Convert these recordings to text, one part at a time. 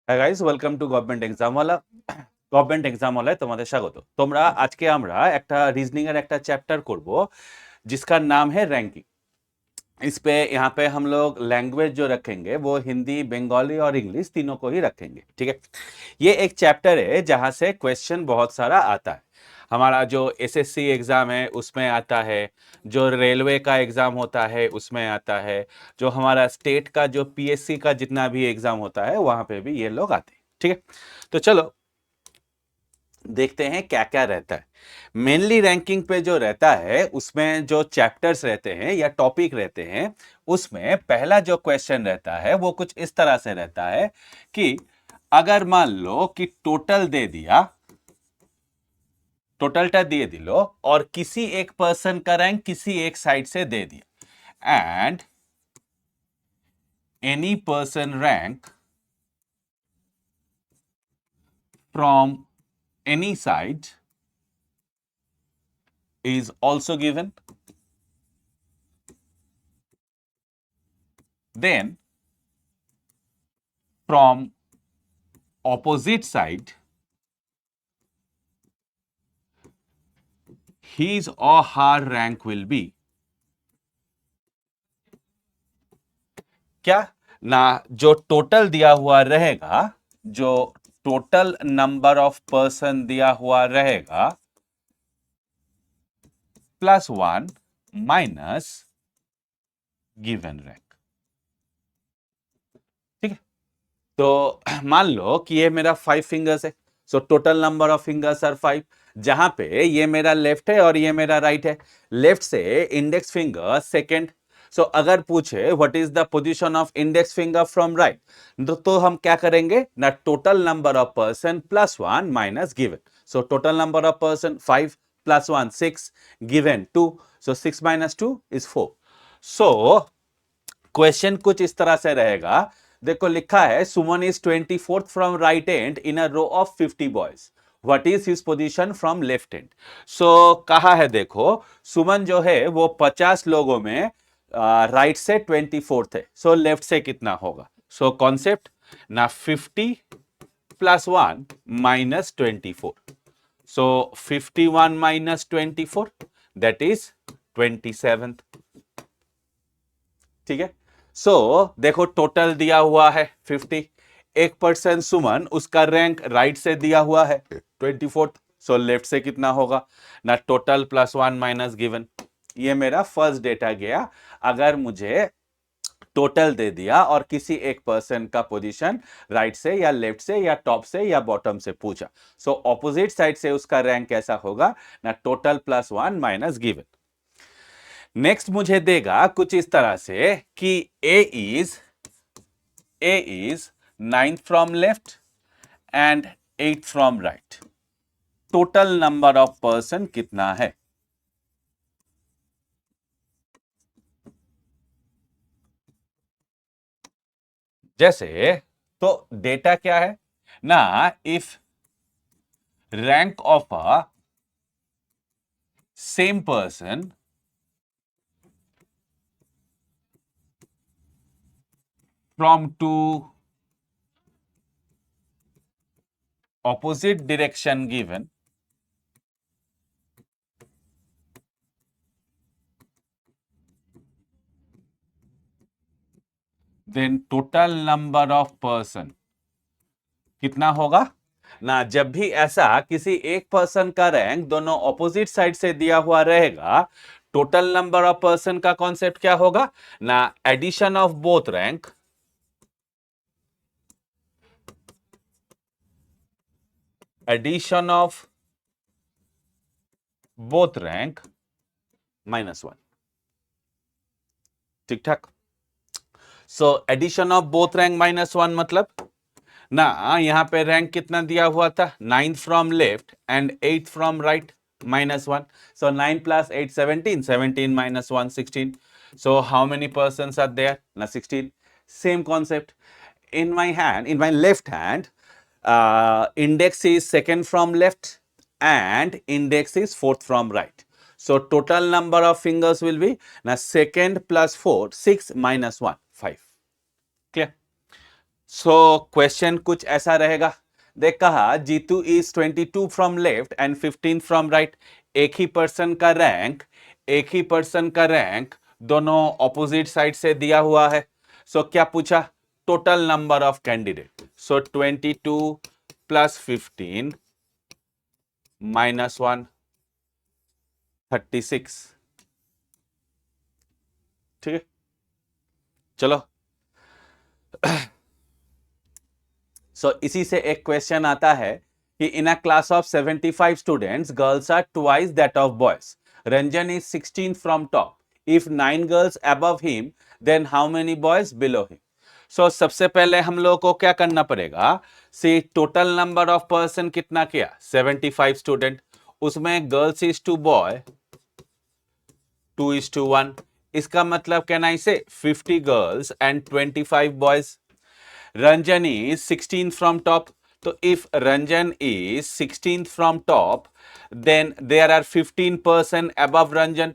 হ্যাঁ guys, welcome to government exam ওয়ালা তোমাদের স্বাগত। তোমরা আজকে আমরা একটা রিজনিং এর একটা চ্যাপ্টার করব जिसका नाम है रैंकिंग। इस पे यहाँ पे हम लोग लैंग्वेज जो रखेंगे वो हिंदी, बंगाली और इंग्लिश तीनों को ही रखेंगे। ठीक है, ये एक चैप्टर है जहां से क्वेश्चन बहुत सारा आता है। हमारा जो एसएससी एग्जाम है उसमें आता है, जो रेलवे का एग्जाम होता है उसमें आता है, जो हमारा स्टेट का जो पीएससी का जितना भी एग्जाम होता है वहां पे भी ये लोग आते हैं। ठीक है, तो चलो देखते हैं क्या क्या रहता है। मेनली रैंकिंग पे जो रहता है उसमें जो चैप्टर्स रहते हैं या टॉपिक रहते हैं, उसमें पहला जो क्वेश्चन रहता है वो कुछ इस तरह से रहता है कि अगर मान लो कि टोटलटा दिए दिलो और किसी एक पर्सन का रैंक किसी एक साइड से दे दिया and any person rank from any side is also given, then from opposite side his or her rank will be क्या ना, जो टोटल दिया हुआ रहेगा, जो टोटल नंबर ऑफ पर्सन दिया हुआ रहेगा +1 माइनस गिवन रैंक। ठीक है, तो मान लो कि ये मेरा 5 फिंगर्स है, so total number of fingers are 5। जहां पे ये मेरा लेफ्ट है और ये मेरा राइट है, लेफ्ट से इंडेक्स फिंगर सेकंड। सो अगर पूछे what is the position of index finger from right, तो हम क्या करेंगे ना, total number of person +1 minus given. So total number of person 5 +1 6, given 2, so 6 minus 2 is 4। So question कुछ इस तरह से रहेगा। देखो लिखा है Suman is 24th from right and in a row of 50 boys, what is his position from left and. सो कहा है, देखो सुमन जो है वो 50 लोगों में राइट से 24th है, सो लेफ्ट से कितना होगा। सो कॉन्सेप्ट ना, 50 +1 minus 24, so 51 minus 24 that is 27। ठीक है, सो देखो टोटल दिया हुआ है 50, एक पर्सन सुमन, उसका रैंक राइट से दिया हुआ है 24th, सो लेफ्ट से कितना होगा ना, टोटल +1 माइनस गिवन। ये मेरा फर्स्ट डेटा गया। अगर मुझे टोटल दे दिया और किसी एक पर्सन का पोजीशन राइट से या लेफ्ट से या टॉप से या बॉटम से पूछा, सो ऑपोजिट साइड से उसका रैंक कैसा होगा ना, टोटल +1 माइनस गिवन। नेक्स्ट मुझे देगा कुछ इस तरह से कि A is 9th from left end 8th from right, total number of person कितना है। जैसे तो डेटा क्या है ना, if rank of a same person from two opposite direction given, then total number of person कितना होगा ना। जब भी ऐसा किसी एक पर्सन का रैंक दोनों ऑपोजिट साइड से दिया हुआ रहेगा, टोटल नंबर ऑफ पर्सन का कॉन्सेप्ट क्या होगा ना, addition of both rank, addition of both rank -1। ठीक ठाक, so addition of both rank -1 मतलब ना, यहां पे रैंक कितना दिया हुआ था, 9th from left end 8th from right -1। So 9 + 8 17, 17 - 1 16, so how many persons are there na, 16। same concept, in my left hand, index is second from left and index is fourth from right, so total number of fingers will be na, second + 4 6 - 1 5। clear, so question कुछ ऐसा रहेगा, देख कहा Jeetu is 22 from left and 15 from right. एक ही person का rank दोनों opposite side से दिया हुआ है। सो क्या पूछा, total number of candidate. So 22 plus 15 minus 1 36। ठीक है, चलो। इसी से एक क्वेश्चन आता है कि in a class of 75 students girls are twice that of boys. Ranjan is 16 from top. If 9 girls above him then how many boys below him. सबसे पहले हम लोगों को क्या करना पड़ेगा, see total number of person कितना किया 75 स्टूडेंट, उसमें गर्ल्स इज टू बॉय 2:1। इसका मतलब कहना इसे 50 girls and 25 boys. Ranjan is 16th from top. So if Ranjan is 16th from top, then there are 15% above Ranjan,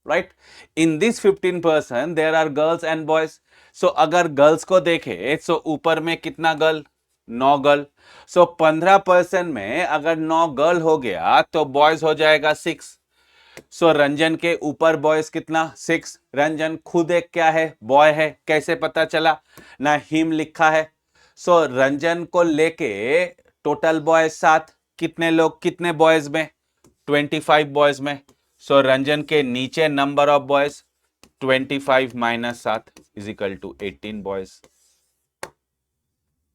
right? In this 15% there are girls and boys. So अगर girls को देखे so ऊपर में कितना girl, 9 girl. 15% में अगर 9 girl हो गया तो बॉयज हो जाएगा 6। रंजन के ऊपर बॉयज कितना 6। रंजन खुद एक क्या है, बॉय है, कैसे पता चला, ना हिम लिखा है। रंजन को लेके टोटल बॉयज 7, कितने लोग कितने बॉयज में 25 बॉयज में। रंजन के नीचे number of boys 25 minus 7 is equal to 18 boys,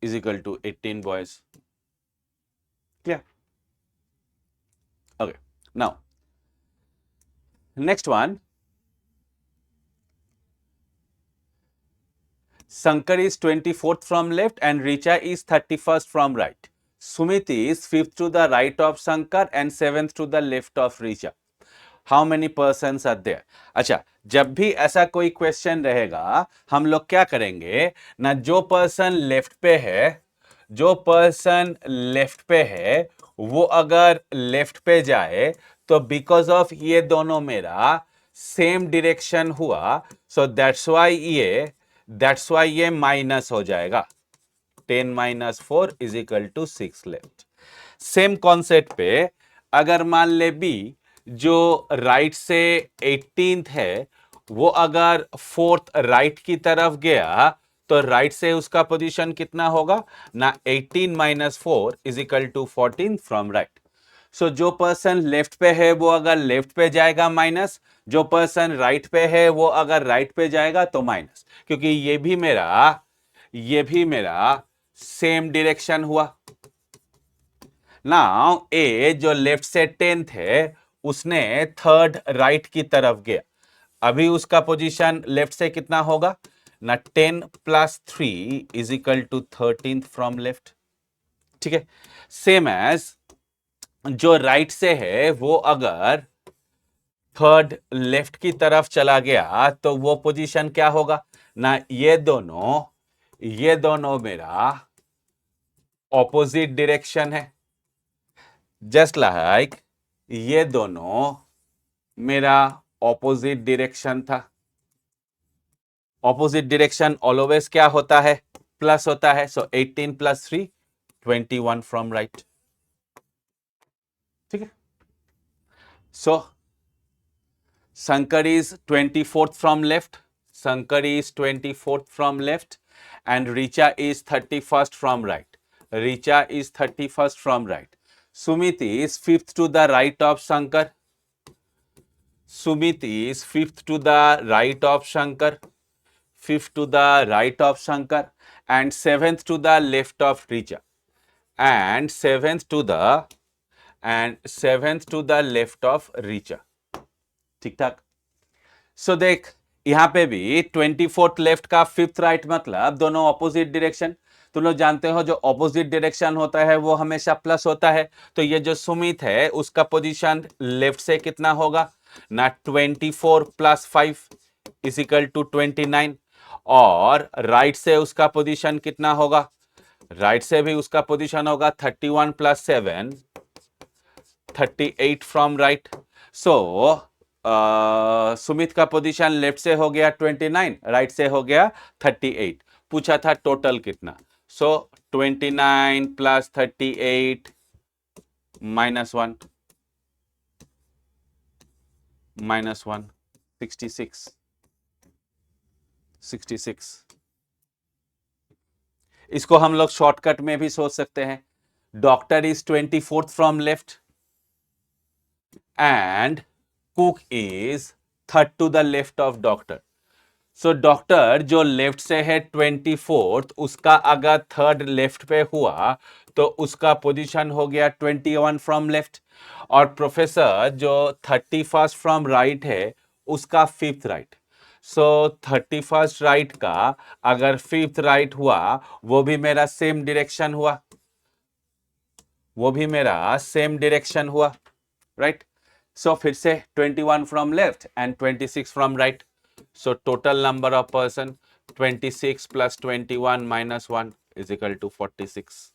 is equal to 18 boys. Clear? Okay, now next one, Shankar is 24th from left and Richa is 31st from right. Sumit is 5th to the right of Shankar and 7th to the left of Richa. How many persons are there? अच्छा, जब भी ऐसा कोई question रहेगा हम लोग क्या करेंगे ना, जो पर्सन लेफ्ट पे है वो अगर लेफ्ट पे जाए तो बिकॉज ऑफ ये दोनों मेरा सेम डिरेक्शन हुआ, सो दैट्स वाई ये माइनस हो जाएगा। 10 minus 4 is equal to 6 left. Same concept पे अगर मान ले बी जो राइट से 18th है वो अगर 4th राइट की तरफ गया तो राइट से उसका पोजीशन कितना होगा ना, 18 minus 4 is equal to 14 from right. जो पर्सन लेफ्ट पे है वो अगर लेफ्ट पे जाएगा माइनस, जो पर्सन राइट पे है वो अगर राइट पे जाएगा तो माइनस, क्योंकि ये भी मेरा सेम डायरेक्शन हुआ। नाउ ए जो लेफ्ट से 10th है उसने 3rd राइट की तरफ गया, अभी उसका पोजीशन लेफ्ट से कितना होगा ना, 10 plus 3 is equal to 13 from left. ठीक है, सेम एज जो राइट से है वो अगर 3rd लेफ्ट की तरफ चला गया तो वो पोजीशन क्या होगा ना, ये दोनों मेरा ऑपोजिट डायरेक्शन है, जस्ट लाइक ये दोनों मेरा ऑपोजिट डायरेक्शन था। ऑपोजिट डायरेक्शन ऑलवेज क्या होता है, प्लस होता है। 18 प्लस 3 21 फ्रॉम राइट। ठीक है, Shankar is 24th from left, and Richa is 31st from right. Sumit is 5th to the right of Shankar. And 7th to the left of Richa. And 7th to the left of Richa. ठीक ठाक। देख यहां पे भी 24th left का 5th right मतलब दोनों opposite direction. तुम लोग जानते हो जो ऑपोजिट डायरेक्शन होता है वो हमेशा प्लस होता है, तो ये जो सुमित है उसका पोजीशन लेफ्ट से कितना होगा ना, 24 प्लस 5 इज इक्वल टू 29, और राइट से उसका पोजीशन कितना होगा, राइट से भी उसका पोजीशन होगा 31 प्लस 7 38 फ्रॉम राइट। सुमित का पोजीशन लेफ्ट से हो गया 29, राइट से हो गया 38। पूछा था टोटल कितना। सो 29 प्लस 38 -1 -1 66। इसको हम लोग शॉर्टकट में भी सोच सकते हैं। Doctor is 24th from left and cook is third to the left of doctor. So doctor जो लेफ्ट से है 24th, उसका अगर थर्ड लेफ्ट पे हुआ तो उसका पोजीशन हो गया 21 फ्रॉम लेफ्ट, और प्रोफेसर जो 31st फ्रॉम राइट है उसका फिफ्थ राइट। सो 31st राइट का अगर फिफ्थ राइट हुआ वो भी मेरा सेम डायरेक्शन हुआ, वो भी मेरा सेम डायरेक्शन हुआ, राइट। सो फिर से 21 from left and 26 from right. So total number of person 26 plus 21 minus 1 is equal to 46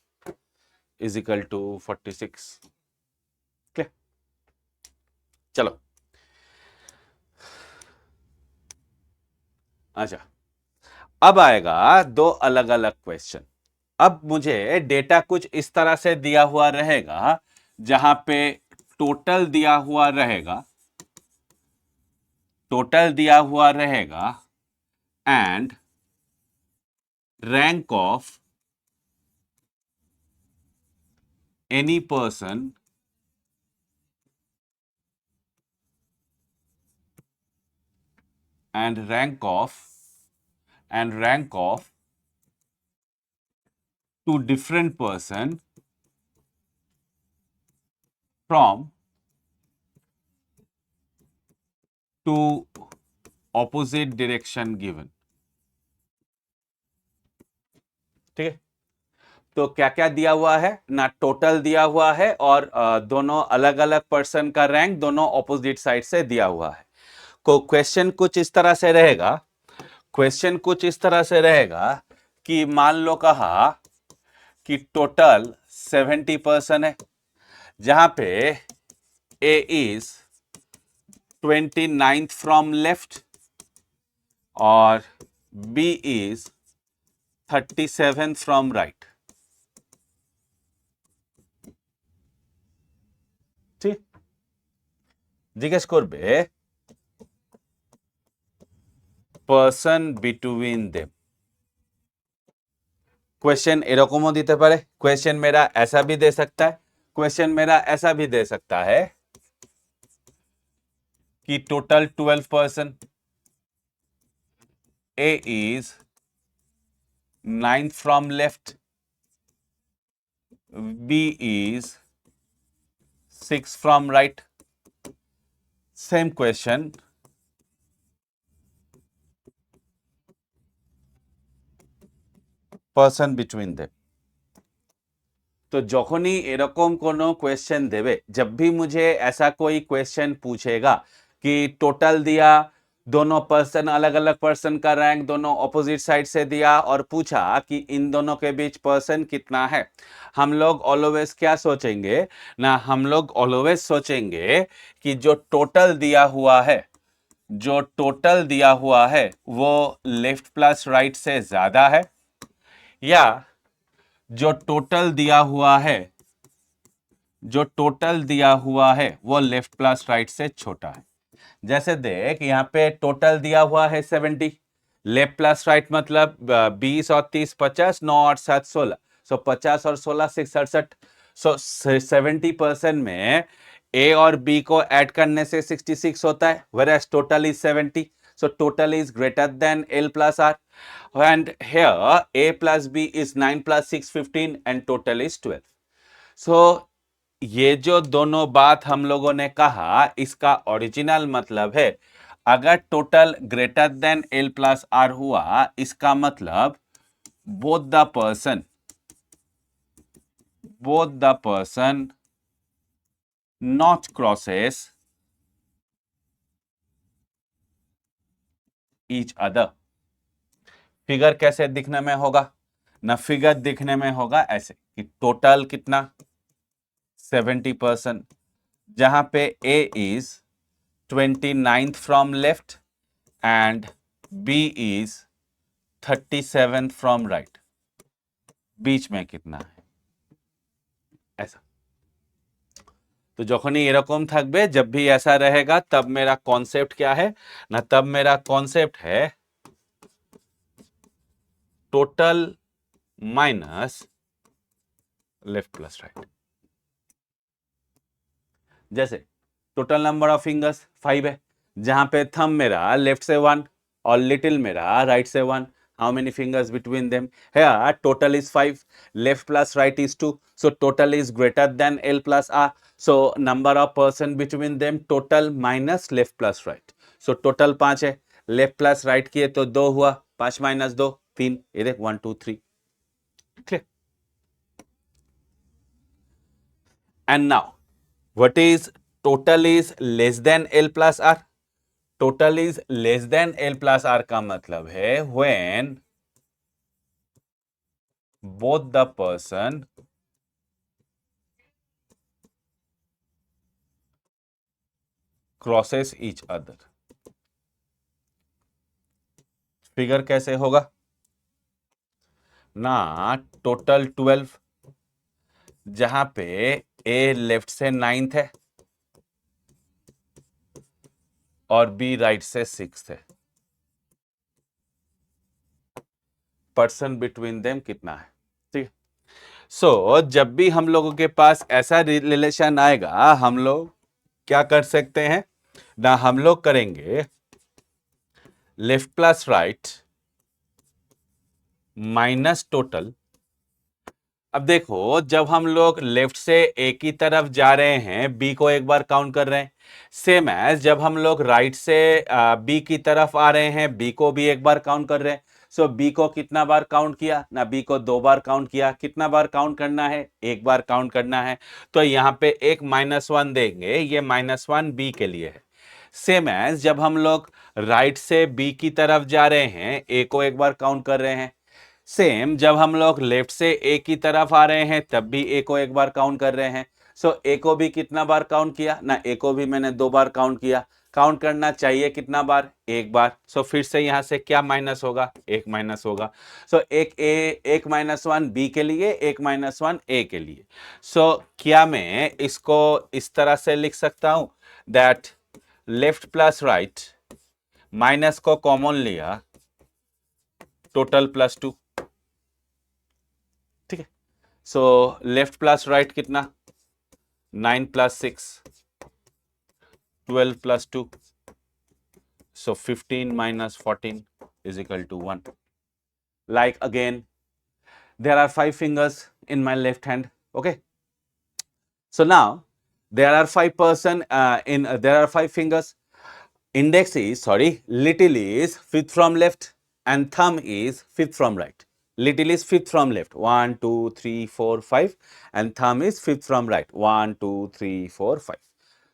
is equal to 46। Clear? चलो अच्छा, अब आएगा दो अलग अलग क्वेश्चन। अब मुझे डेटा कुछ इस तरह से दिया हुआ रहेगा जहां पे टोटल दिया हुआ रहेगा, टोटल दिया हुआ रहेगा and rank of any person and rank of two different person from two opposite direction given। ठीक है, तो क्या क्या दिया हुआ है ना, टोटल दिया हुआ है और दोनों अलग अलग पर्सन का रैंक दोनों ऑपोजिट साइड से दिया हुआ है। को क्वेश्चन कुछ इस तरह से रहेगा, क्वेश्चन कुछ इस तरह से रहेगा कि मान लो कहा कि टोटल 70 पर्सन है, जहां पे A is 29th from left और B is 37th from right. ঠিক, জিজ্ঞেস করবে পারসন বিটুইন দেম। क्वेश्चन এরকমও দিতে পারে, क्वेश्चन मेरा ऐसा भी दे सकता है, क्वेश्चन मेरा ऐसा भी दे सकता है कि total 12 person, A is 9th from left, B is 6 from right. Same question person between them. तो যখনই এরকম কোনো क्वेश्चन देवे, जब भी मुझे ऐसा कोई क्वेश्चन पूछेगा कि टोटल दिया, दोनों पर्सन अलग अलग पर्सन का रैंक दोनों ऑपोजिट साइड से दिया और पूछा कि इन दोनों के बीच पर्सन कितना है, हम लोग ऑलवेज क्या सोचेंगे ना, हम लोग ऑलवेज सोचेंगे कि जो टोटल दिया हुआ है, जो टोटल दिया हुआ है वो लेफ्ट प्लस राइट से ज्यादा है, या जो टोटल दिया हुआ है, जो टोटल दिया हुआ है वो लेफ्ट प्लस राइट से छोटा है। जैसे देख यहाँ पे टोटल दिया हुआ है 70, लेफ्ट प्लस राइट मतलब 20 और 30 50, 9 और 7 16, सो 50 और 16 67। सो 70% में ए और बी को ऐड करने से 66 होता है, whereas total is 70, so total is greater than L plus R, and here A plus B is 9 plus 6 15 and total is 12। so ये जो दोनों बात हम लोगों ने कहा इसका ओरिजिनल मतलब है, अगर total greater than L plus R हुआ इसका मतलब both the person not crosses each other. Figure कैसे दिखने में होगा ना, फिगर दिखने में होगा ऐसे कि टोटल कितना 70%, जहां पे A is 29th from left end B is 37 from right, बीच में कितना है, ऐसा। तो যখনই এরকম থাকবে, जब भी ऐसा रहेगा, तब मेरा कॉन्सेप्ट क्या है ना, तब मेरा कॉन्सेप्ट है total minus left plus right. जैसे टोटल नंबर ऑफ फिंगर्स 5 है, जहां पे थंब मेरा लेफ्ट से 1 और लिटिल मेरा राइट से 1। How many fingers between them? Here total is 5, left plus right is 2, so total is greater than L plus R, so number of person between them total minus left plus right. So total 5 है, left plus right किए तो 2 हुआ, 5 minus 2 3, ये देख 1 2 3, clear. And now what is total is less than L plus R? Total is less than L plus R का मतलब है when both the person crosses each other। Figure कैसे होगा ना, टोटल 12, जहां पे A लेफ्ट से 9th है और B राइट से 6th है, पर्सन बिटवीन देम कितना है, ठीक है। सो जब भी हम लोगों के पास ऐसा रिलेशन आएगा, हम लोग क्या कर सकते हैं ना, हम लोग करेंगे left plus right minus total. अब देखो, जब हम लोग लेफ्ट से ए की तरफ जा रहे हैं, बी को एक बार काउंट कर रहे हैं, सेम एज जब हम लोग राइट से बी की तरफ आ रहे हैं, बी को भी एक बार काउंट कर रहे हैं। सो बी को कितना बार काउंट किया ना, बी को 2 बार काउंट किया, कितना बार काउंट करना है, एक बार काउंट करना है। तो यहाँ पे एक -1 देंगे, ये -1 बी के लिए है। सेम एज जब हम लोग राइट से बी की तरफ जा रहे हैं, ए को एक बार काउंट कर रहे हैं, सेम जब हम लोग लेफ्ट से ए की तरफ आ रहे हैं, तब भी ए को एक बार काउंट कर रहे हैं। सो ए को भी कितना बार काउंट किया ना, ए को भी मैंने 2 बार काउंट किया। काउंट करना चाहिए कितना बार, एक बार। सो फिर से यहां से क्या माइनस होगा, एक माइनस होगा। सो एक -1 बी के लिए, एक -1 ए के लिए। सो क्या मैं इसको इस तरह से लिख सकता हूं that left plus right, minus को कॉमन लिया, टोटल +2, ठीक है। सो लेफ्ट प्लस राइट कितना, 9 + 6, 12 + 2, so 15 - 14 is equal to 1. Like again, there are 5 fingers in my left hand, okay. So now there are 5 fingers. Index is, little is 5th from left and thumb is 5th from right. Little is 5th from left, 1 2 3 4 5, and thumb is 5th from right, 1 2 3 4 5.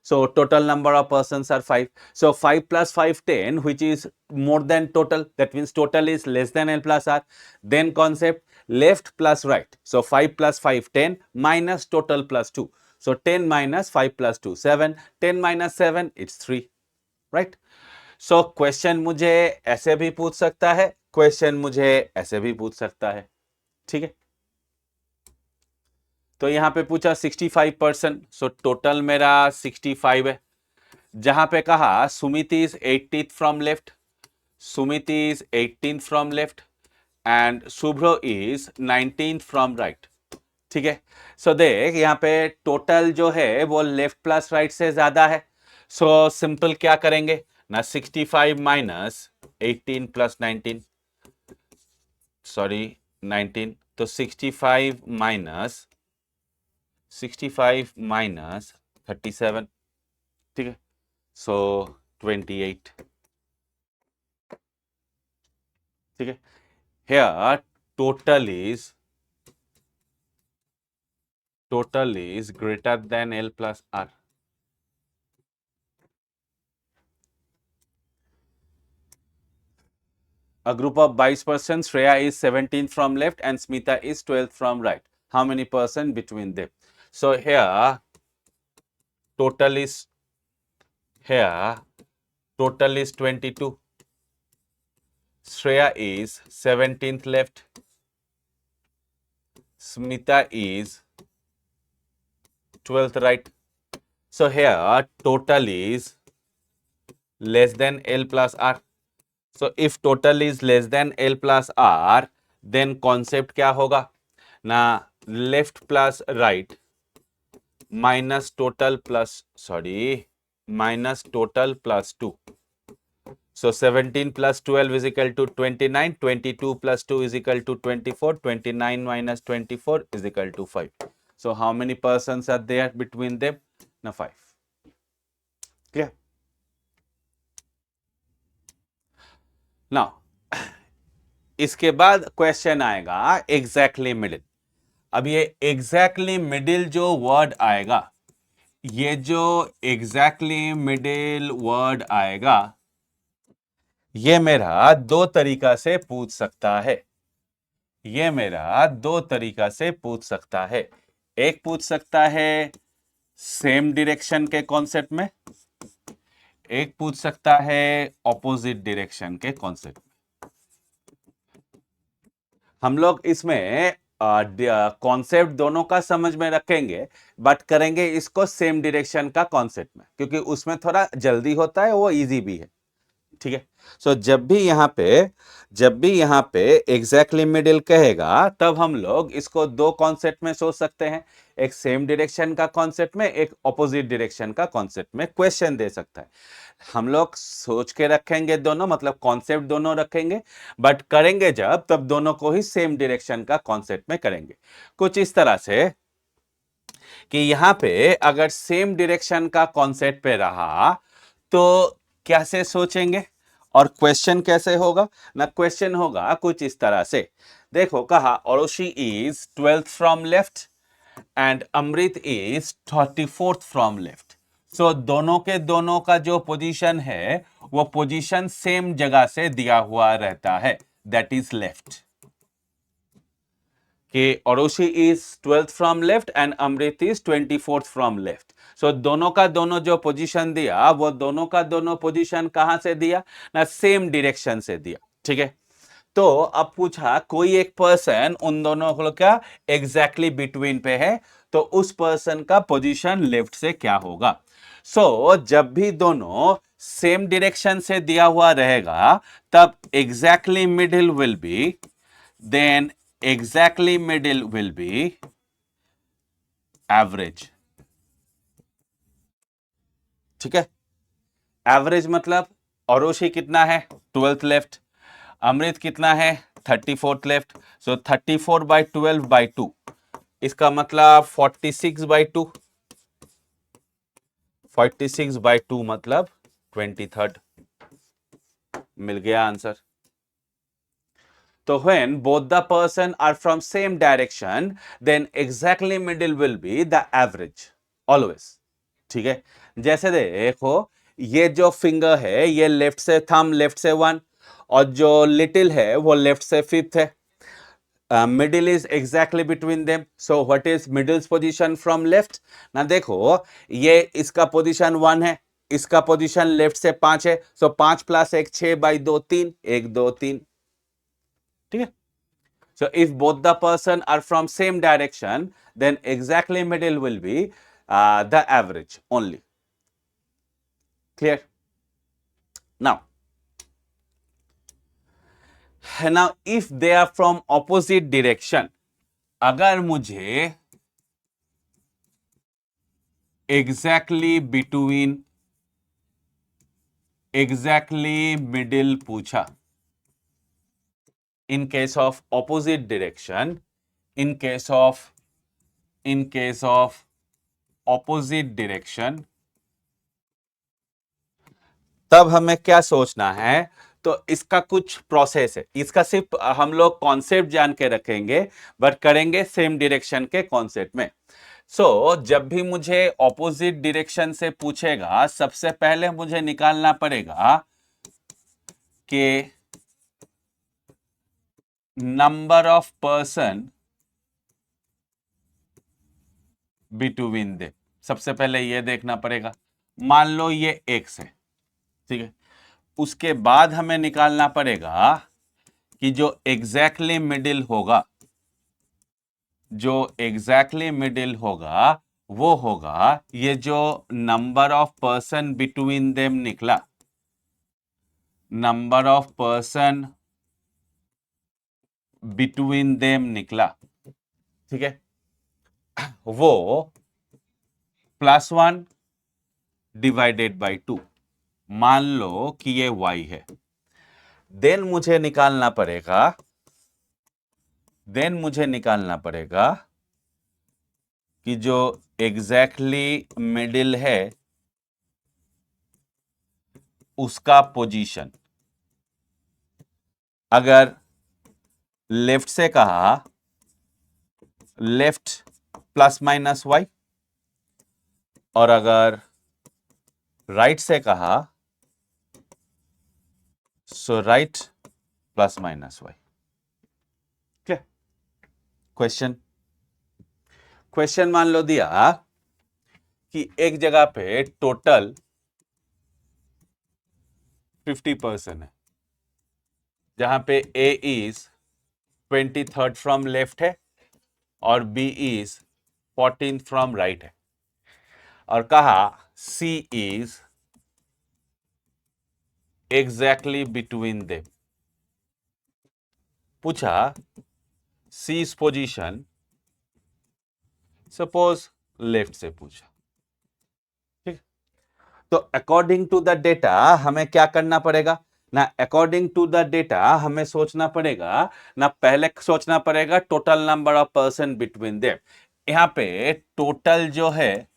So total number of persons are 5. So 5 plus 5 10, which is more than total, that means total is less than L plus R. Then concept left plus right, so 5 plus 5 10 minus total plus 2, so 10 minus 5 plus 2 7, 10 minus 7 it's 3, right. So question मुझे ऐसे भी पूछ सकता है, question मुझे ऐसे भी पूछ सकता है, ठीक है। तो यहां पे पूछा 65%, सो टोटल मेरा 65 है। जहां पे कहा Sumit is 80th from left, Sumit is 18th from left and Subhro is 19th from right, ठीक है। सो देख यहाँ पे टोटल जो है वो लेफ्ट प्लस राइट से ज्यादा है। सो सिंपल क्या करेंगे ना, 65 माइनस 18 + 19, 19, तो 65 माइनस 37, ठीक है। सो 28, ठीक है। Here total is greater than L plus R. A group of 22 persons, Shreya is 17th from left and Smita is 12th from right. How many percent between them? So here total is 22. Shreya is 17th left. Smita is 12th right. So here total is less than L plus R. So if total is less than L plus R, then concept क्या होगा ना, left plus right minus total plus minus total plus 2. So 17 plus 12 is equal to 29, 22 plus 2 is equal to 24, 29 minus 24 is equal to 5. So how many persons are there between them? Now 5. Clear? Now इसके बाद question आएगा exactly middle. अब ये exactly middle जो word आएगा, ये जो exactly middle word आएगा, ये मेरा दो तरीका से पूछ सकता है. ये मेरा दो तरीका से पूछ सकता है. एक पूछ सकता है सेम डायरेक्शन के कॉन्सेप्ट में, एक पूछ सकता है ऑपोजिट डायरेक्शन के कॉन्सेप्ट में. हम लोग इसमें कॉन्सेप्ट दोनों का समझ में रखेंगे, बट करेंगे इसको सेम डायरेक्शन का कॉन्सेप्ट में, क्योंकि उसमें थोड़ा जल्दी होता है, वो इजी भी है. ठीक है. सो जब भी यहां पे एग्जैक्टली मिडिल कहेगा, तब हम लोग इसको दो कॉन्सेप्ट में सोच सकते हैं. एक सेम डायरेक्शन का कॉन्सेप्ट में, एक ऑपोजिट डायरेक्शन का कॉन्सेप्ट में क्वेश्चन दे सकता है. हम लोग सोच के रखेंगे दोनों, मतलब कॉन्सेप्ट दोनों रखेंगे, बट करेंगे जब, तब दोनों को ही सेम डायरेक्शन का कॉन्सेप्ट में करेंगे. कुछ इस तरह से कि यहां पे अगर सेम डायरेक्शन का कॉन्सेप्ट पे रहा तो कैसे सोचेंगे और क्वेश्चन कैसे होगा ना. क्वेश्चन होगा कुछ इस तरह से. देखो, कहा Auroshi is 12th from left and Amrit is 34th from left. So दोनों के दोनों का जो पोजीशन है, वो पोजीशन सेम जगह से दिया हुआ रहता है, दैट इज लेफ्ट. कि Auroshi is 12th from left and Amrit is 24th from left. So दोनों का दोनों जो पोजीशन दिया, वो दोनों का दोनों पोजीशन कहां से दिया ना, सेम डायरेक्शन से दिया. ठीक है. तो अब पूछा कोई एक पर्सन उन दोनों को क्या एग्जैक्टली बिटवीन पे है, तो उस पर्सन का पोजीशन लेफ्ट से क्या होगा. सो जब भी दोनों सेम डायरेक्शन से दिया हुआ रहेगा, तब exactly middle will be, then exactly middle will be average. ठीक है. एवरेज मतलब औरोशी कितना है 12th लेफ्ट, अमृत कितना है 34th लेफ्ट. सो 34/12/2, इसका मतलब 46/2, 46/2 मतलब 23rd. मिल गया आंसर. तो when both the person are from same direction, then exactly middle will be the average always. ठीक है. जैसे देखो, ये जो फिंगर है, ये लेफ्ट से थंब, लेफ्ट से 1, और जो लिटिल है वो लेफ्ट से 5th है. Middle is exactly between them. So what is middle's position from left ना. देखो, ये इसका पोजीशन 1 है, इसका पोजीशन लेफ्ट से 5 है. सो 5 प्लस 1 6/2 3, 1 2 3. ठीक है. So if both the person are from same direction, then exactly middle will be the average only. Clear? Now if they are from opposite direction, अगर मुझे exactly between, exactly middle पूछा, in case of opposite direction, in case of opposite direction, तब हमें क्या सोचना है. तो इसका कुछ प्रोसेस है, इसका सिर्फ हम लोग कॉन्सेप्ट जान के रखेंगे, बट करेंगे सेम डायरेक्शन के कॉन्सेप्ट में. सो जब भी मुझे ऑपोजिट डायरेक्शन से पूछेगा, सबसे पहले मुझे निकालना पड़ेगा कि नंबर ऑफ पर्सन बिटवीन दे. सबसे पहले ये देखना पड़ेगा. मान लो ये x है. ठीक है. उसके बाद हमें निकालना पड़ेगा कि जो एग्जैक्टली मिडिल होगा, जो एग्जैक्टली मिडिल होगा वो होगा ये जो number of person between them निकला, number of person between them निकला, ठीक है, वो +1 डिवाइडेड बाई 2। मान लो कि ये y है, देन मुझे निकालना पड़ेगा कि जो एग्जैक्टली मिडिल है उसका पोजीशन। अगर लेफ्ट से कहा लेफ्ट +-y, और अगर राइट से कहा सो राइट +-y। क्या क्वेश्चन मान लो दिया कि एक जगह पे टोटल 50% है, जहां पे A is 23rd from left है और B is 14th from right है, और कहा C is exactly between them. पूछा C's पोजीशन, सपोज लेफ्ट से पूछा, ठीक। तो अकॉर्डिंग टू द डेटा हमें क्या करना पड़ेगा ना, अकॉर्डिंग टू द डेटा हमें सोचना पड़ेगा ना, पहले सोचना पड़ेगा total number of person between them. यहां पे टोटल जो है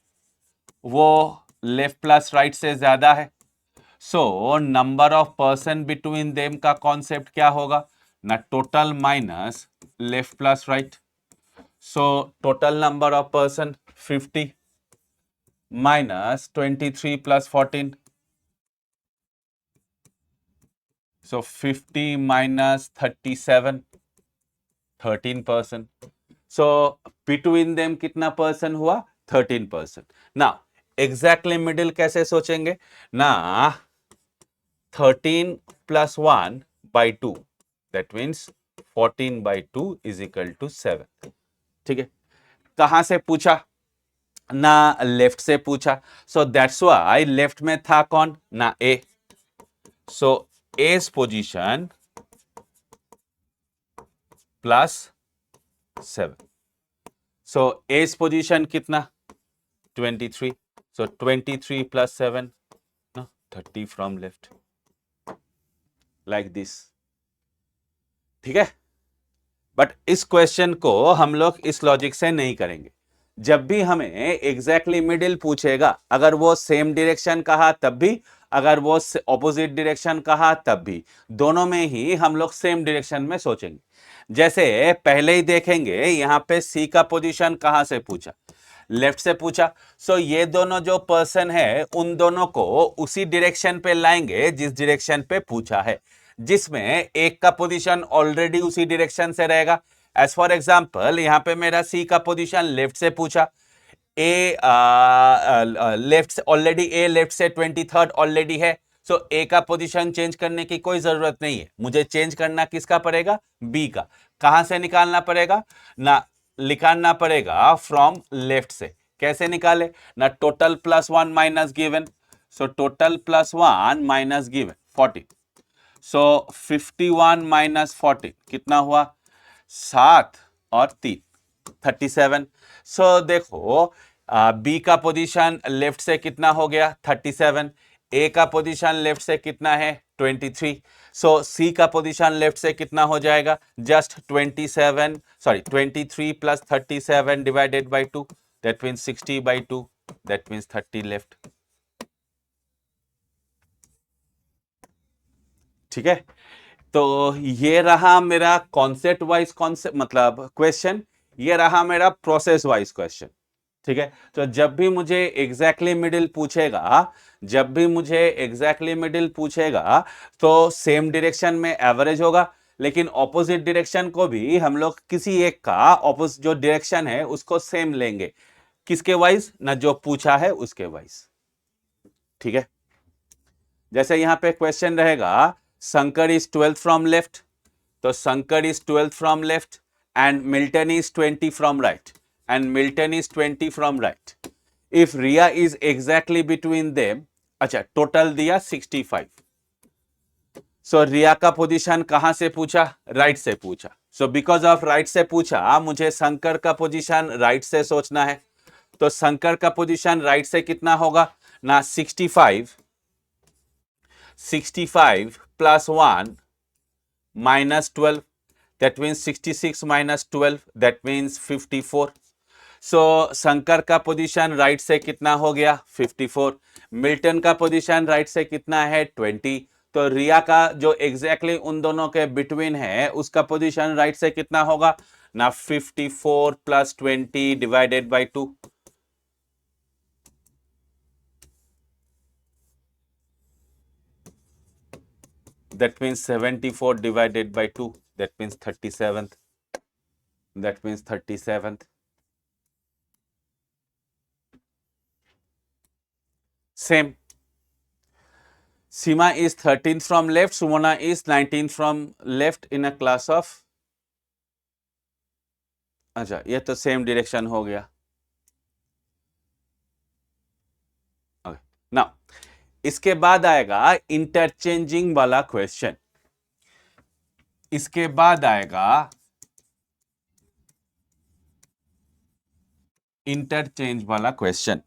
वो लेफ्ट प्लस राइट से ज्यादा है, सो number of person between them का कॉन्सेप्ट क्या होगा ना, total minus left plus right. So total number of person 50 minus 23 plus 14, so 50 minus 37, 13%। So between them कितना पर्सन हुआ, 13%। ना एग्जैक्टली मिडिल कैसे सोचेंगे ना, 13 + 1 by 2, that means 14 by 2 is equal to 7, ठीक है। कहां से पूछा ना, लेफ्ट से पूछा, सो दैट्स व्हाई लेफ्ट में था कौन ना, A, so A's position +7, so A's position कितना 23, so 23 + 7 no, 30 from left, like this, ठीक है। बट इस क्वेश्चन को हम लोग इस लॉजिक से नहीं करेंगे। जब भी हमें एग्जैक्टली मिडिल पूछेगा, अगर वो सेम डायरेक्शन कहा तब भी, अगर वो ऑपोजिट डायरेक्शन कहा तब भी, दोनों में ही हम लोग सेम डायरेक्शन में सोचेंगे। जैसे पहले ही देखेंगे यहां पे सी का पोजीशन कहां से पूछा, लेफ्ट से पूछा, सो ये दोनों जो पर्सन है उन दोनों को उसी डायरेक्शन पे लाएंगे जिस डायरेक्शन पे पूछा है, जिसमें एक का पोजीशन ऑलरेडी उसी डायरेक्शन से रहेगा। एज फॉर एग्जांपल यहां पे मेरा सी का पोजीशन लेफ्ट से पूछा, ए लेफ्ट से ऑलरेडी, ए लेफ्ट से 23rd ऑलरेडी है, सो ए का पोजीशन चेंज करने की कोई जरूरत नहीं है, मुझे चेंज करना किसका पड़ेगा, बी का। कहां से निकालना पड़ेगा ना, निकालना पड़ेगा फ्रॉम लेफ्ट से। कैसे निकाले ना, total +1 minus given, so total +1 minus given 40, सो 51 माइनस 40 कितना हुआ, 7 और 3 37। सो देखो बी का पोजीशन लेफ्ट से कितना हो गया 37, ए का पोजीशन लेफ्ट से कितना है 23, सो सी का पोजीशन लेफ्ट से कितना हो जाएगा, just 23 + 37 divided by 2, that means 60/2, that means 30 left, ठीक है। तो ये रहा मेरा कॉन्सेप्ट वाइज कॉन्सेप्ट मतलब क्वेश्चन, ये रहा मेरा प्रोसेस वाइज क्वेश्चन, ठीक है। तो जब भी मुझे एग्जैक्टली मिडिल पूछेगा, तो सेम डायरेक्शन में एवरेज होगा, लेकिन ऑपोजिट डायरेक्शन को भी हम लोग किसी एक का ऑपोजिट जो डायरेक्शन है उसको सेम लेंगे, किसके वाइज ना, जो पूछा है उसके वाइज, ठीक है। जैसे यहां पे क्वेश्चन रहेगा Shankar is 12th from left, तो Shankar is 12th from left and Milton is 20 from right and Milton is 20 from right. If Riya is exactly between them, अच्छा टोटल दिया 65. सो रिया का पोजीशन कहां से पूछा? राइट से पूछा. सो बिकॉज ऑफ राइट से पूछा, मुझे शंकर का पोजीशन राइट से सोचना है. तो शंकर का पोजीशन राइट से कितना होगा ना? 65 plus 1 minus 12, that means 66 minus 12, that means 54. सो शंकर का पोजीशन राइट से कितना हो गया? 54. मिल्टन का पोजीशन राइट से कितना है? 20. तो रिया का जो एग्जैक्टली उन दोनों के बिटवीन है, उसका पोजीशन राइट से कितना होगा ना? 54 plus 20 divided by 2. That means 74 divided by 2. That means 37th. That means 37th. Same. Seema is 13th from left. Sumona is 19th from left in a class of. अच्छा, ये तो same direction हो गया. Now इसके बाद आएगा interchanging वाला question. इसके बाद आएगा इंटरचेंज वाला क्वेश्चन.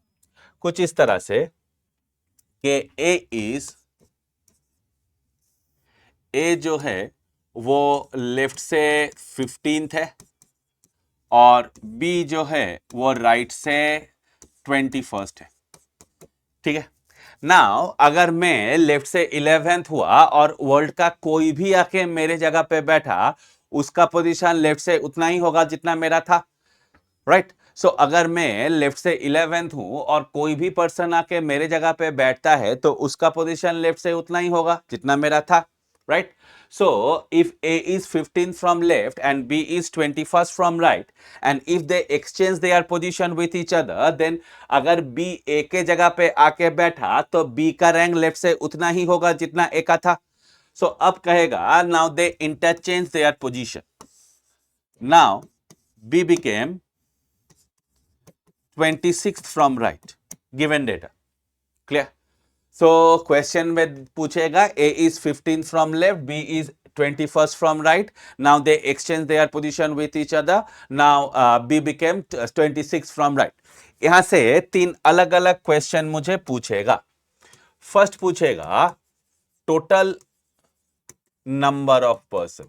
कुछ इस तरह से कि ए जो है वो लेफ्ट से 15th है और बी जो है वो राइट से 21st है. ठीक है. नाउ अगर मैं लेफ्ट से 11th हुआ और वर्ल्ड का कोई भी आके मेरे जगह पे बैठा, उसका पोजीशन लेफ्ट से उतना ही होगा जितना मेरा था. राइट. सो अगर मैं लेफ्ट से 11th हूं और कोई भी पर्सन आके मेरे जगह पे बैठता है तो उसका पोजीशन लेफ्ट से उतना ही होगा जितना मेरा था. Right. So if A is 15th from left and B is 21st from right, and if they exchange their position with each other, then अगर B A के जगह पे आके बैठा तो B का रैंक लेफ्ट से उतना ही होगा जितना A का था. So अब कहेगा now they interchange their position. Now B became 26th from right. Given data. Clear? So question में पूछेगा A is 15th from left, B is 21st from right. Now they exchange their position with each other. Now B became 26th from right. यहां से 3 अलग अलग question मुझे पूछेगा. First पूछेगा total number of person.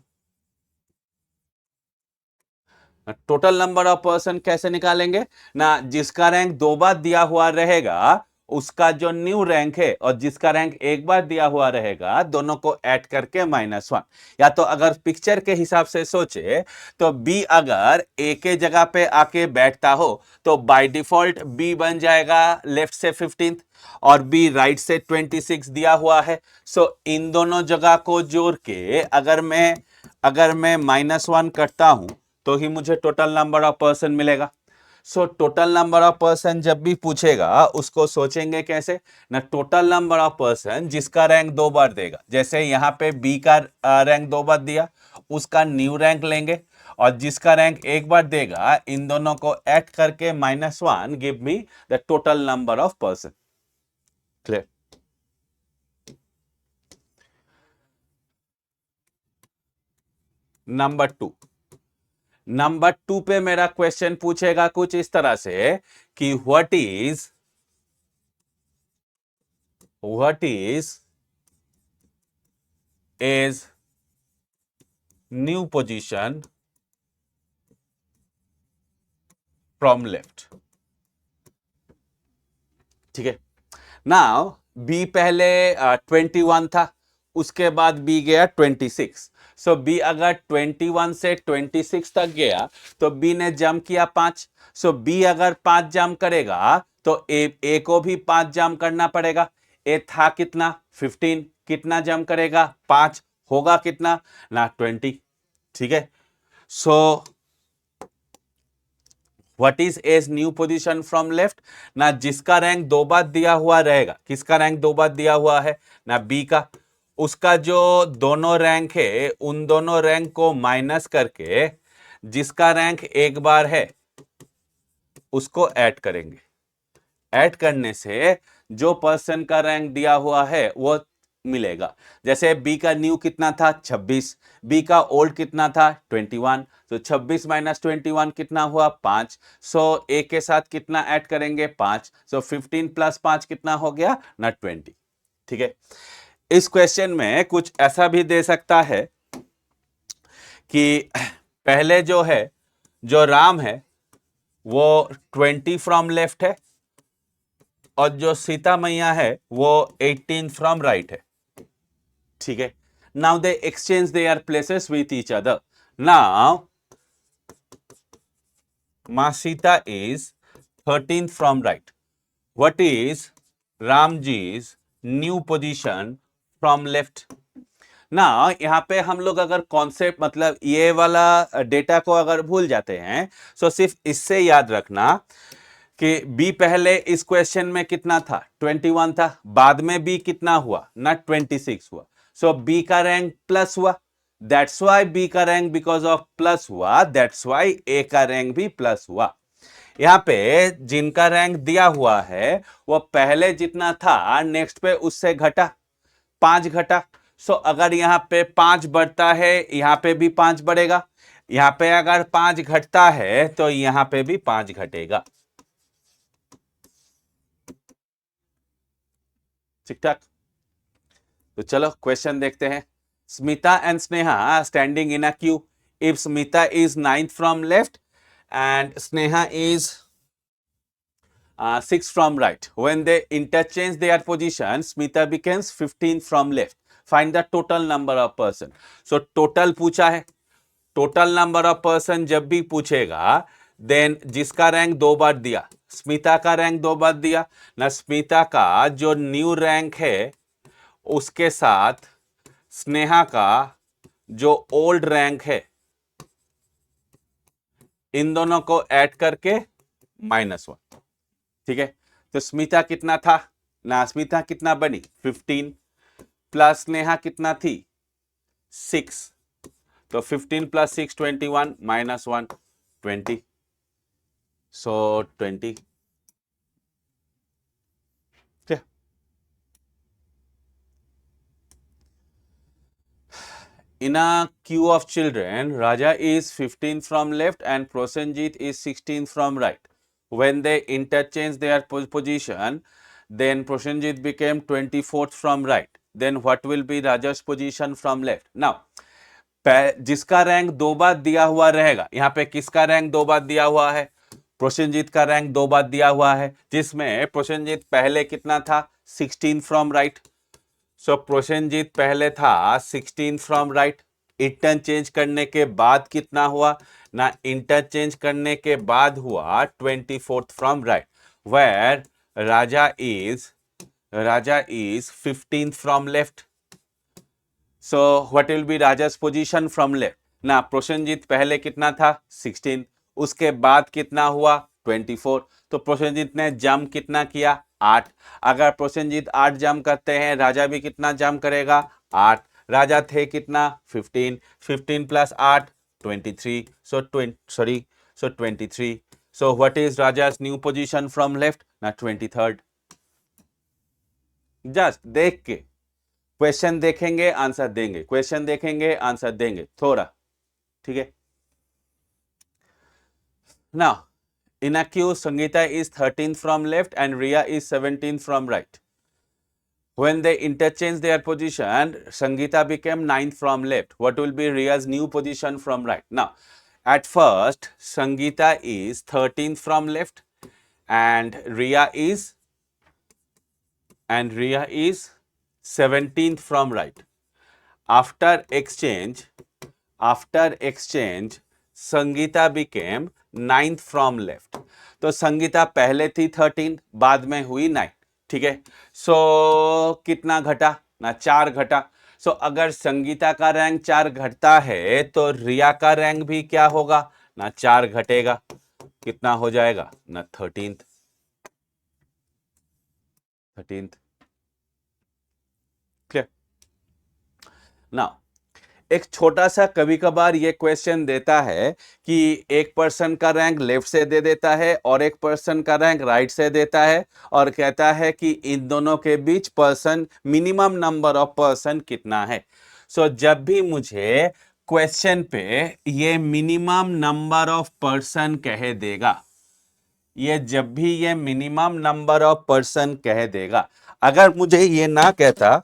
Total number of person कैसे निकालेंगे ना? जिसका रैंक 2 बार दिया हुआ रहेगा उसका जो न्यू रैंक है और जिसका रैंक 1 बार दिया हुआ रहेगा, दोनों को ऐड करके -1. या तो अगर पिक्चर के हिसाब से सोचे तो बी अगर ए के जगह पे आके बैठता हो तो बाय डिफॉल्ट बी बन जाएगा लेफ्ट से 15th और बी राइट से 26 दिया हुआ है. सो इन दोनों जगह को जोड़ के अगर मैं -1 करता हूं तो ही मुझे टोटल नंबर ऑफ पर्सन मिलेगा. सो टोटल नंबर ऑफ पर्सन जब भी पूछेगा उसको सोचेंगे कैसे ना? टोटल नंबर ऑफ पर्सन जिसका रैंक 2 बार देगा, जैसे यहां पे बी का रैंक 2 बार दिया, उसका न्यू रैंक लेंगे और जिसका रैंक 1 बार देगा, इन दोनों को ऐड करके -1 give me the total number of person. Clear? Number 2 पे मेरा क्वेश्चन पूछेगा कुछ इस तरह से कि what is new position from left. ठीक है. नाउ बी पहले 21 था, उसके बाद बी गया 26. सो बी अगर 21 से 26 तक गया तो बी ने जंप किया 5. सो बी अगर 5 जंप करेगा तो ए को भी 5 जंप करना पड़ेगा. ए था कितना? 15. कितना जंप करेगा? 5. होगा कितना ना? 20. ठीक है. So what is as new position from left ना? जिसका रैंक 2 बार दिया हुआ रहेगा. किसका रैंक 2 बार दिया हुआ है ना? बी का. उसका जो दोनों रैंक है उन दोनों रैंक को माइनस करके जिसका रैंक एक बार है उसको ऐड करेंगे। ऐड करने से जो पर्सन का रैंक दिया हुआ है वो मिलेगा। जैसे बी का न्यू कितना था 26, बी का ओल्ड कितना था 21, तो 26 माइनस 21 कितना हुआ 5। सो ए के साथ कितना ऐड करेंगे 5, सो 15 प्लस 5 कितना हो गया ना 20। ठीक है, इस क्वेश्चन में कुछ ऐसा भी दे सकता है कि पहले जो है जो राम है वो 20 फ्रॉम लेफ्ट है और जो सीता मैया है वो 18 फ्रॉम राइट है। ठीक है, now they exchange their places with each other. Now मां Sita is 13 from right. What is Ramji's new position from left? ना यहाँ पे हम लोग अगर कॉन्सेप्ट मतलब ये वाला डेटा को अगर भूल जाते हैं तो सिर्फ इससे याद रखना कि बी पहले इस क्वेश्चन में कितना था 21 था, बाद में बी कितना हुआ ना 26 हुआ। सो बी का रैंक प्लस हुआ, दैट्स वाई बी का रैंक बिकॉज ऑफ प्लस हुआ, दैट्स वाई ए का रैंक भी प्लस हुआ। यहाँ पे जिनका रैंक दिया हुआ है वो पहले जितना था नेक्स्ट पे उससे घटा 5 घटा। सो अगर यहाँ पे 5 बढ़ता है यहाँ पे भी 5 बढ़ेगा, यहाँ पे अगर 5 घटता है तो यहाँ पे भी 5 घटेगा। ठीक ठाक, तो चलो क्वेश्चन देखते हैं। Smita and Sneha standing in a Q. If Smita is 9th from left and Sneha is 6 from right. When they interchange their position, Smita becomes 15 from left. Find the total number of person. So total पूछा है, total number of person जब भी पूछेगा then जिसका rank 2 बार दिया, स्मिता का rank 2 बार दिया ना, स्मिता का जो न्यू रैंक है उसके साथ स्नेहा का जो ओल्ड रैंक है इन दोनों को ऐड करके -1। ठीक है, तो स्मिता कितना था ना, स्मिता कितना बनी 15 प्लस स्नेहा कितना थी 6, तो 15 plus 6 21 -1 20, so 20। In a queue of children, Raja is 15 from left and Prosenjit is 16 from right. When they interchange their position, then Prosenjit became 24th from right. Then what will be Raja's position from left? Now, जिसका rank 2 बार दिया हुआ रहेगा, यहाँ पे किसका rank 2 बार दिया हुआ है? प्रोसेनजीत का रैंक 2 बार दिया हुआ है, जिसमें प्रोसेनजीत पहले कितना था 16 फ्रॉम राइट। सो प्रोसेनजीत पहले था 16 फ्रॉम राइट। इंटरचेंज करने के बाद कितना हुआ ना, इंटरचेंज करने के बाद हुआ 24th from right, where Raja is 15th from left. So what will be Raja's position from left? ना प्रोसेनजीत पहले कितना था 16, उसके बाद कितना हुआ 24, तो प्रोसेनजीत ने जंप कितना किया 8। अगर प्रोसेनजीत 8 जंप करते हैं राजा भी कितना जंप करेगा 8। राजा थे कितना 15, 15 plus 8 23, so 23। So what is Raja's new position from left ना 23rd। जस्ट देख के क्वेश्चन देखेंगे आंसर देंगे, क्वेश्चन देखेंगे आंसर देंगे थोड़ा। ठीक है, now in a queue, Sangeeta is 13th from left and Riya is 17th from right. When they interchange their position, Sangeeta became 9th from left. What will be Riya's new position from right? Now, at first, Sangeeta is 13th from left and Riya is 17th from right. After exchange, Sangeeta became 9th from left. तो संगीता पहले थी 13, बाद में हुई 9। ठीक है, सो कितना घटा ना 4 घटा। सो अगर संगीता का रैंक 4 घटता है तो रिया का रैंक भी क्या होगा ना 4 घटेगा, कितना हो जाएगा ना 13th। क्लियर? नाउ एक छोटा सा कभी कभार ये क्वेश्चन देता है कि एक पर्सन का रैंक लेफ्ट से दे देता है और एक पर्सन का रैंक राइट से देता है और कहता है कि इन दोनों के beach person minimum number of person कितना है। सो जब भी मुझे क्वेश्चन पे ये मिनिमम नंबर ऑफ पर्सन कह देगा, ये जब भी ये मिनिमम नंबर ऑफ पर्सन कह देगा, अगर मुझे ये ना कहता,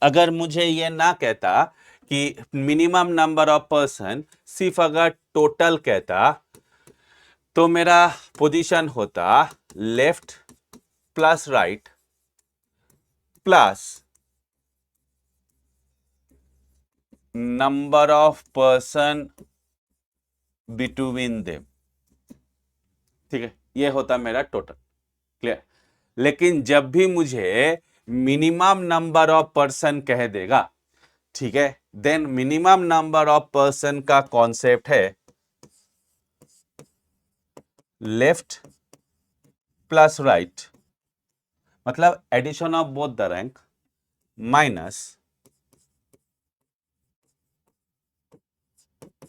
अगर मुझे ये ना कहता कि मिनिमम नंबर ऑफ पर्सन, सिर्फ अगर टोटल कहता, तो मेरा पोजीशन होता left plus right plus number of person between them. ठीक है, ये होता मेरा टोटल। क्लियर? लेकिन जब भी मुझे मिनिमम नंबर ऑफ पर्सन कह देगा, ठीक है, then minimum number of person का कॉन्सेप्ट है लेफ्ट प्लस राइट, मतलब addition of both the rank minus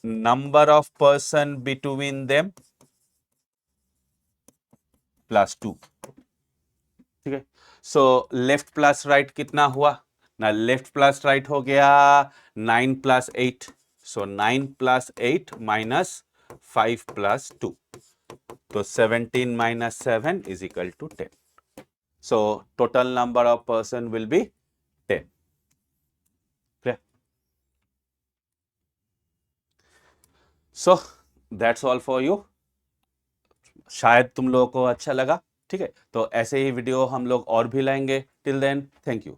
number of person between them plus 2। ठीक है, सो लेफ्ट प्लस राइट कितना हुआ ना, लेफ्ट प्लस राइट हो गया 9 प्लस 8, सो 9 प्लस 8 माइनस 5 प्लस 2, तो 17 minus 7 is equal to 10. So total number of person will be 10. Clear? So that's all for you. शायद तुम लोगों को अच्छा लगा। ठीक है, तो ऐसे ही वीडियो हम लोग और भी लाएंगे। Till then, thank you.